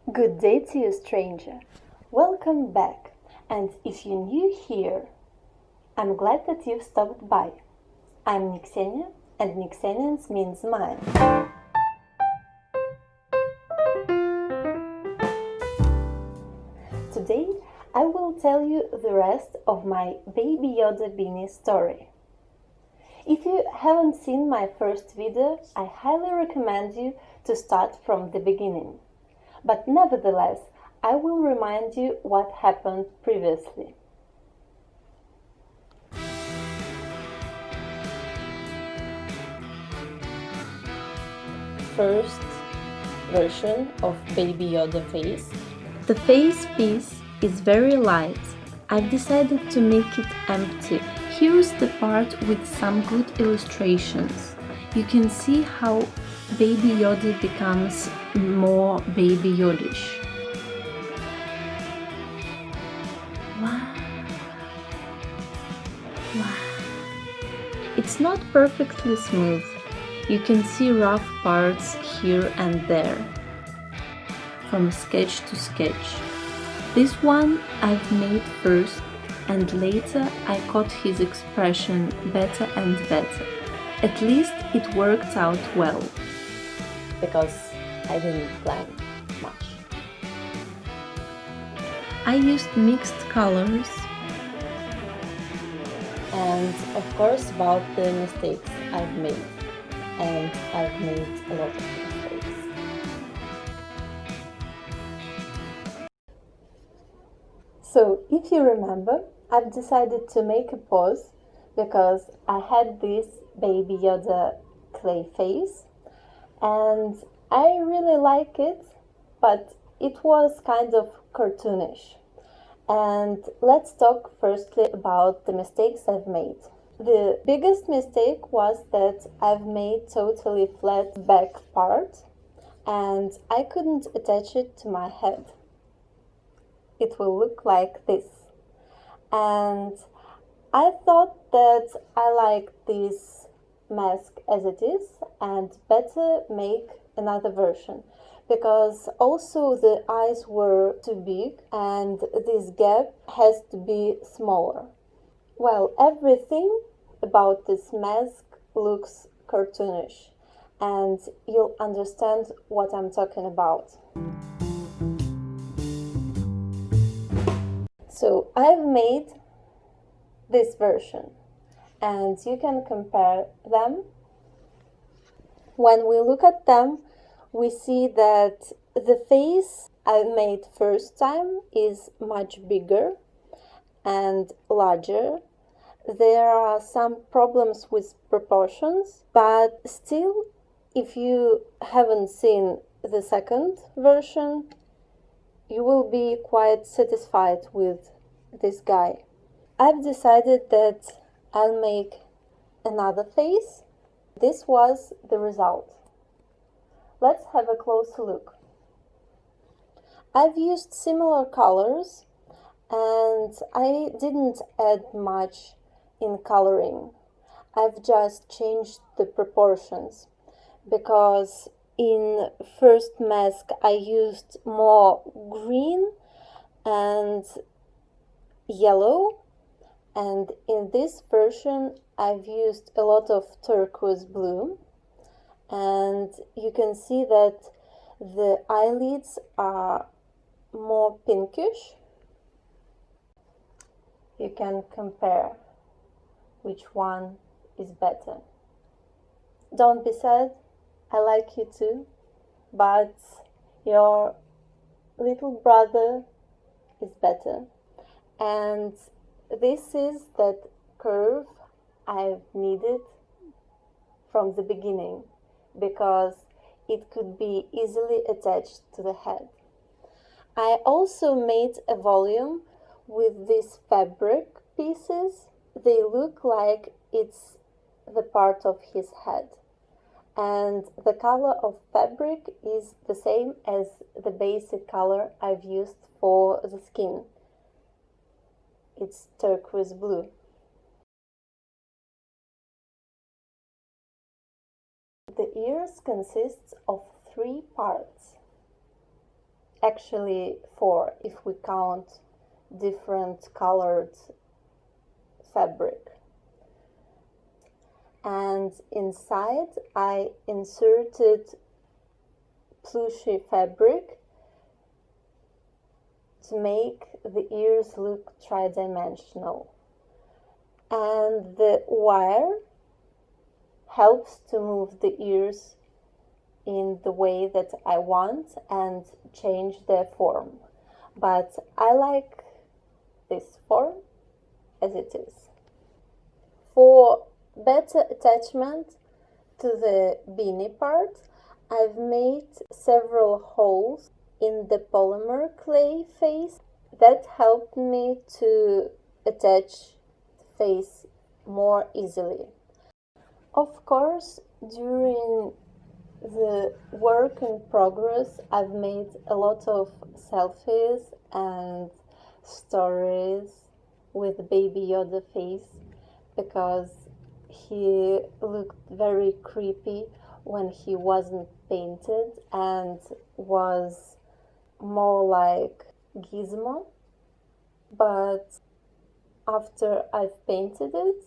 Good day to you, stranger. Welcome back. And if you're new here, I'm glad that you've stopped by. I'm Nixenia, and Nixenians means mine. Today, I will tell you the rest of my Baby Yoda Beanie story. If you haven't seen my first video, I highly recommend you to start from the beginning. But nevertheless, I will remind you what happened previously. First version of Baby Yoda face. The face piece is very light. I've decided to make it empty. Here's the part with some good illustrations. You can see how Baby Yoda becomes more Baby Yodish. Wow. Wow. It's not perfectly smooth. You can see rough parts here and there, from sketch to sketch. This one I've made first, and later I caught his expression better and better. At least it worked out well, because I didn't plan much. I used mixed colors, and of course about the mistakes I've made. And I've made a lot of mistakes. So, if you remember, I've decided to make a pose because I had this Baby Yoda clay face and I really like it, but it was kind of cartoonish. And let's talk firstly about the mistakes I've made. The biggest mistake was that I've made totally flat back part and I couldn't attach it to my head. It will look like this. And I thought that I like this mask as it is and better make another version, because also the eyes were too big and this gap has to be smaller. Well, everything about this mask looks cartoonish, and you'll understand what I'm talking about. So I've made this version, and you can compare them. When we look at them, we see that the face I made first time is much bigger and larger. There are some problems with proportions, but still, if you haven't seen the second version, you will be quite satisfied with this guy. I've decided that I'll make another face. This was the result. Let's have a closer look. I've used similar colors and I didn't add much in coloring. I've just changed the proportions because in first mask I used more green and yellow, and in this version I've used a lot of turquoise blue, and you can see that the eyelids are more pinkish. You can compare which one is better. Don't be sad, I like you too, but your little brother is better. And this is that curve I've needed from the beginning, because it could be easily attached to the head. I also made a volume with these fabric pieces. They look like it's the part of his head, and the color of fabric is the same as the basic color I've used for the skin. It's turquoise blue. The ears consists of 3 parts. actually 4 if we count different colored fabric. And inside I inserted plushy fabric to make the ears look tridimensional. And the wire helps to move the ears in the way that I want and change their form. But I like this form as it is. For better attachment to the beanie part, I've made several holes in the polymer clay face that helped me to attach the face more easily. Of course, during the work in progress, I've made a lot of selfies and stories with Baby Yoda face because he looked very creepy when he wasn't painted and was more like Gizmo. But after I've painted it,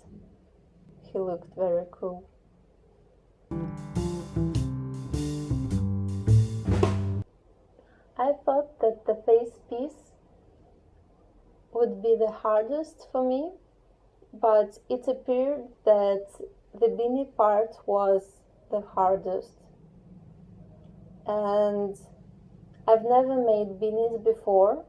he looked very cool. I thought that the face piece would be the hardest for me, but it appeared that the beanie part was the hardest. And I've never made beanies before.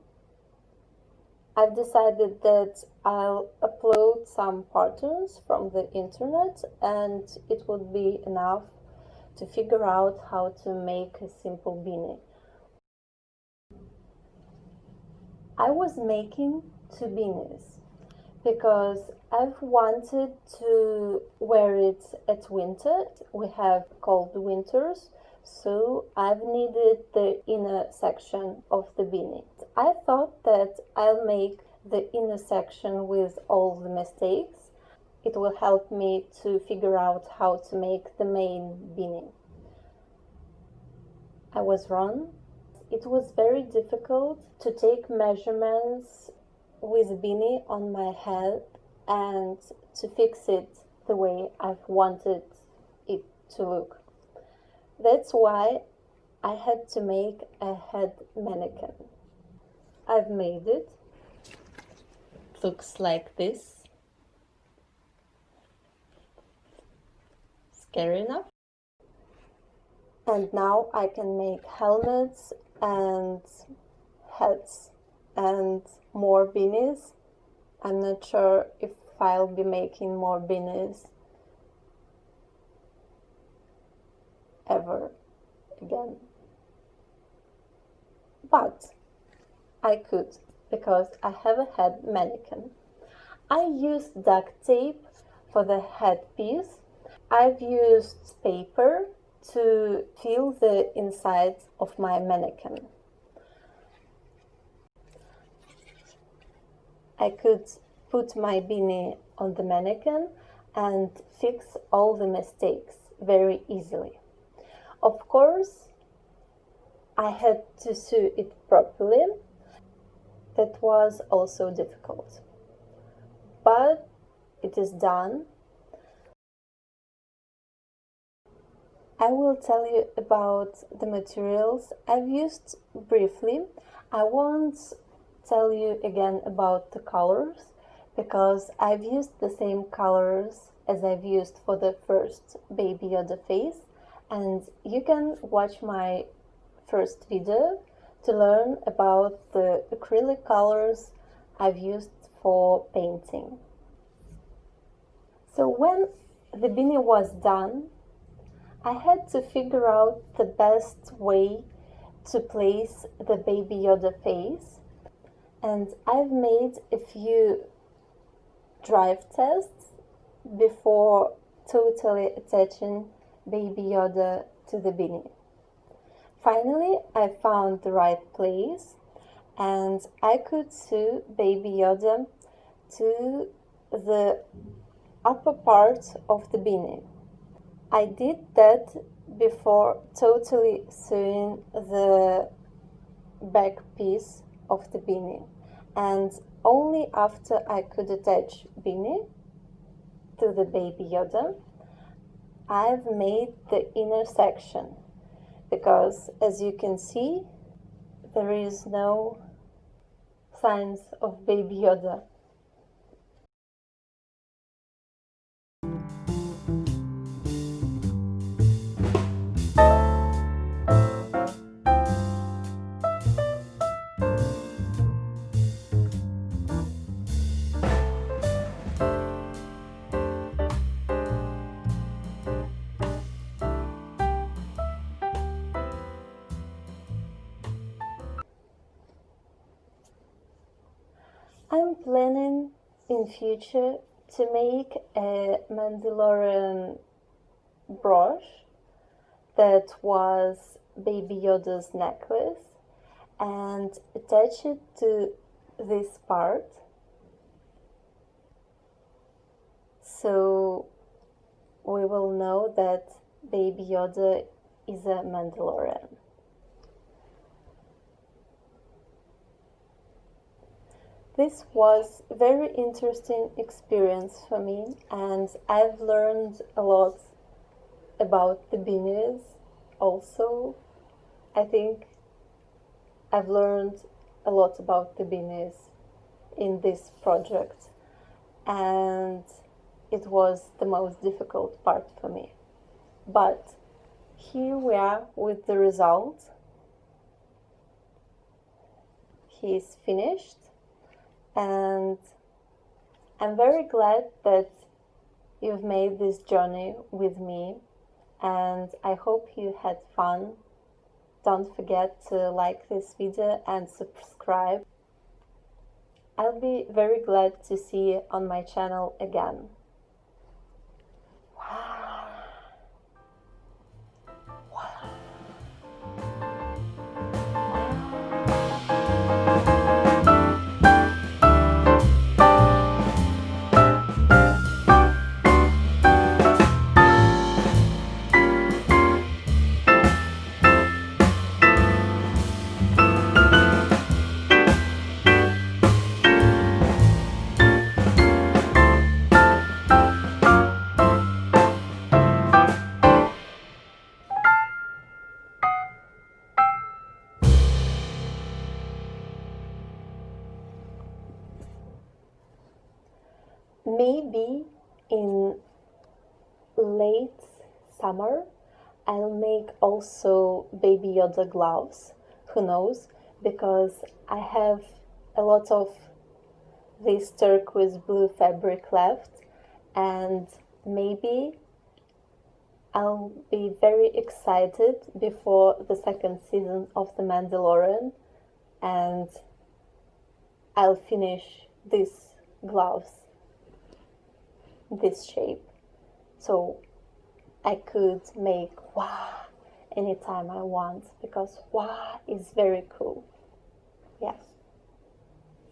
I've decided that I'll upload some patterns from the internet and it would be enough to figure out how to make a simple beanie. I was making 2 beanies because I've wanted to wear it at winter. We have cold winters, so I've needed the inner section of the beanie. I thought that I'll make the inner section with all the mistakes. It will help me to figure out how to make the main beanie. I was wrong. It was very difficult to take measurements with a beanie on my head and to fix it the way I've wanted it to look. That's why I had to make a head mannequin. I've made it. It looks like this. Scary enough? And now I can make helmets and hats and more beanies. I'm not sure if I'll be making more beanies ever again. But I could, because I have a head mannequin. I used duct tape for the headpiece. I've used paper to fill the inside of my mannequin. I could put my beanie on the mannequin and fix all the mistakes very easily. Of course, I had to sew it properly. That was also difficult. But it is done. I will tell you about the materials I've used briefly. I won't tell you again about the colors because I've used the same colors as I've used for the first Baby Yoda face, and you can watch my first video to learn about the acrylic colors I've used for painting. So when the beanie was done, I had to figure out the best way to place the Baby Yoda face, and I've made a few drive tests before totally attaching Baby Yoda to the beanie. Finally, I found the right place and I could sew Baby Yoda to the upper part of the beanie. I did that before totally sewing the back piece of the Beanie, and only after I could attach Beanie to the Baby Yoda, I've made the inner section, because as you can see, there is no signs of Baby Yoda. I'm planning in future to make a Mandalorian brooch that was Baby Yoda's necklace and attach it to this part, so we will know that Baby Yoda is a Mandalorian. This was a very interesting experience for me, and I've learned a lot about the beanies also. I think I've learned a lot about the beanies in this project, and it was the most difficult part for me. But here we are with the result. He is finished, and I'm very glad that you've made this journey with me, and I hope you had fun. Don't forget to like this video and subscribe. I'll be very glad to see you on my channel again. Maybe in late summer I'll make also Baby Yoda gloves, who knows, because I have a lot of this turquoise blue fabric left, and maybe I'll be very excited before the second season of The Mandalorian, and I'll finish these gloves this shape, so I could make anytime I want, because is very cool. Yeah.